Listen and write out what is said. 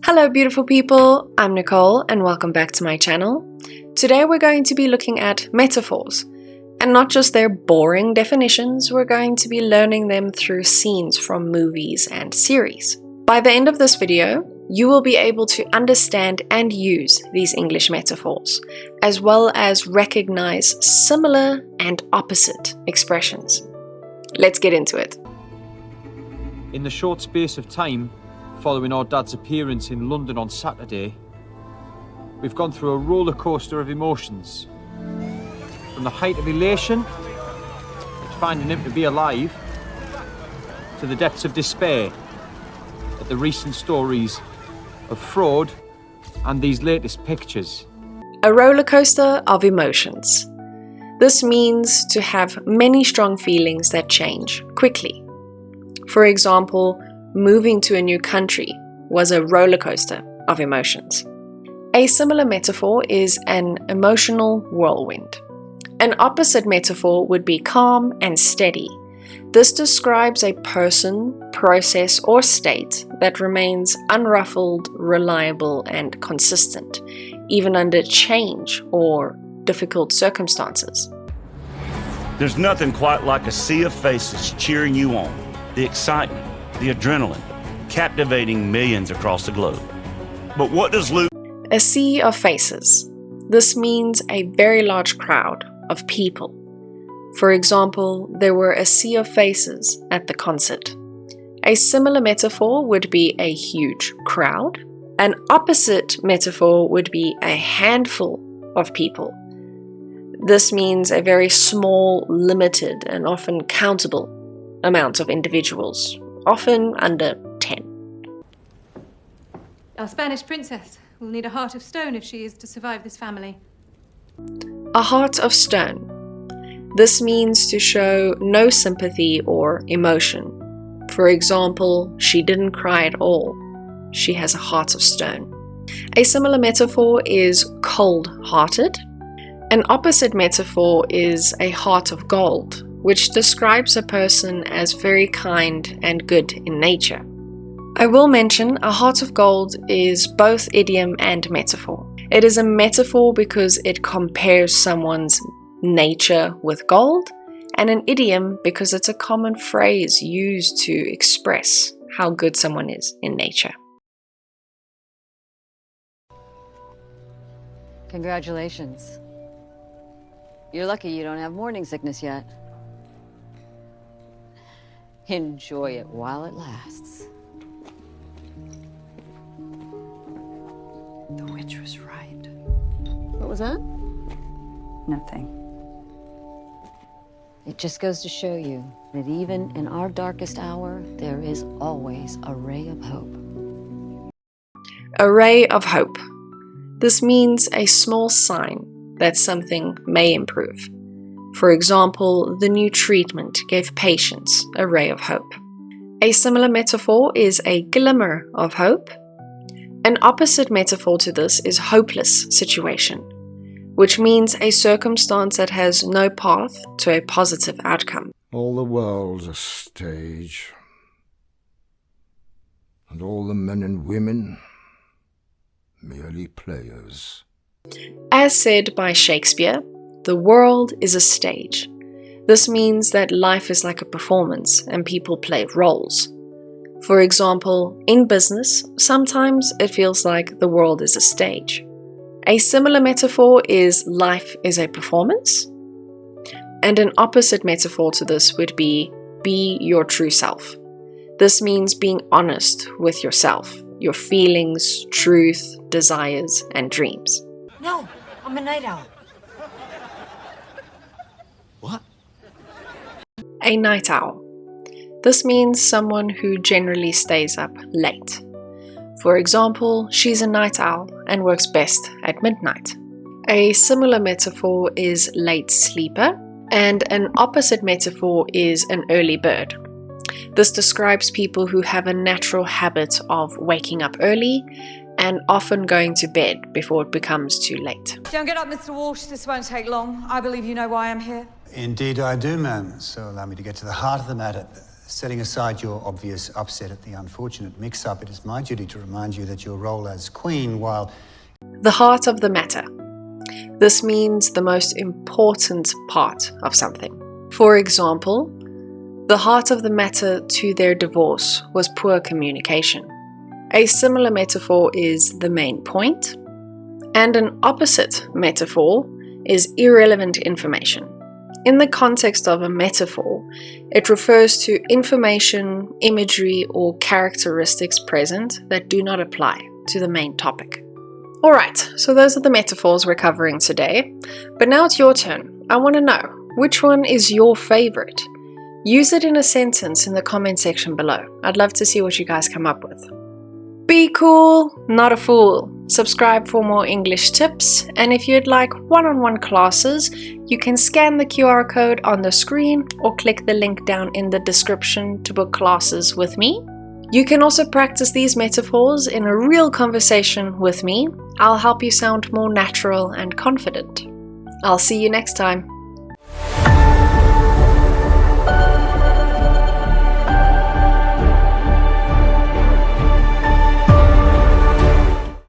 Hello beautiful people, I'm Nicole and welcome back to my channel. Today we're going to be looking at metaphors, and not just their boring definitions, we're going to be learning them through scenes from movies and series. By the end of this video, you will be able to understand and use these English metaphors, as well as recognize similar and opposite expressions. Let's get into it. In the short space of time following our dad's appearance in London on Saturday, we've gone through a roller coaster of emotions. From the height of elation at finding him to be alive, to the depths of despair at the recent stories of fraud and these latest pictures. A roller coaster of emotions. This means to have many strong feelings that change quickly. For example, moving to a new country was a roller coaster of emotions. A similar metaphor is an emotional whirlwind. An opposite metaphor would be calm and steady. This describes a person, process, or state that remains unruffled, reliable, and consistent, even under change or difficult circumstances. There's nothing quite like a sea of faces cheering you on. The excitement, the adrenaline, captivating millions across the globe. But what does Luke? A sea of faces. This means a very large crowd of people. For example, there were a sea of faces at the concert. A similar metaphor would be a huge crowd. An opposite metaphor would be a handful of people. This means a very small, limited, and often countable amount of individuals, often under 10. Our Spanish princess will need a heart of stone if she is to survive this family. A heart of stone. This means to show no sympathy or emotion. For example, she didn't cry at all. She has a heart of stone. A similar metaphor is cold-hearted. An opposite metaphor is a heart of gold, which describes a person as very kind and good in nature. I will mention a heart of gold is both idiom and metaphor. It is a metaphor because it compares someone's nature with gold, and an idiom because it's a common phrase used to express how good someone is in nature. Congratulations. You're lucky you don't have morning sickness yet. Enjoy it while it lasts. The witch was right. What was that? Nothing. It just goes to show you that even in our darkest hour, there is always a ray of hope. A ray of hope. This means a small sign that something may improve. For example, the new treatment gave patients a ray of hope. A similar metaphor is a glimmer of hope. An opposite metaphor to this is hopeless situation, which means a circumstance that has no path to a positive outcome. All the world's a stage, and all the men and women merely players. As said by Shakespeare, the world is a stage. This means that life is like a performance and people play roles. For example, in business, sometimes it feels like the world is a stage. A similar metaphor is life is a performance. And an opposite metaphor to this would be your true self. This means being honest with yourself, your feelings, truth, desires, and dreams. No, I'm a night owl. What? A night owl. This means someone who generally stays up late. For example, she's a night owl and works best at midnight. A similar metaphor is late sleeper, and an opposite metaphor is an early bird. This describes people who have a natural habit of waking up early and often going to bed before it becomes too late. Don't get up, Mr. Walsh. This won't take long. I believe you know why I'm here. Indeed I do, ma'am. So allow me to get to the heart of the matter. Setting aside your obvious upset at the unfortunate mix-up, it is my duty to remind you that your role as Queen, while... The heart of the matter. This means the most important part of something. For example, the heart of the matter to their divorce was poor communication. A similar metaphor is the main point, and an opposite metaphor is irrelevant information. In the context of a metaphor, it refers to information, imagery, or characteristics present that do not apply to the main topic. Alright, so those are the metaphors we're covering today, but now it's your turn. I want to know, which one is your favorite? Use it in a sentence in the comment section below. I'd love to see what you guys come up with. Be cool, not a fool. Subscribe for more English tips, and if you'd like one-on-one classes, you can scan the QR code on the screen or click the link down in the description to book classes with me. You can also practice these metaphors in a real conversation with me. I'll help you sound more natural and confident. I'll see you next time.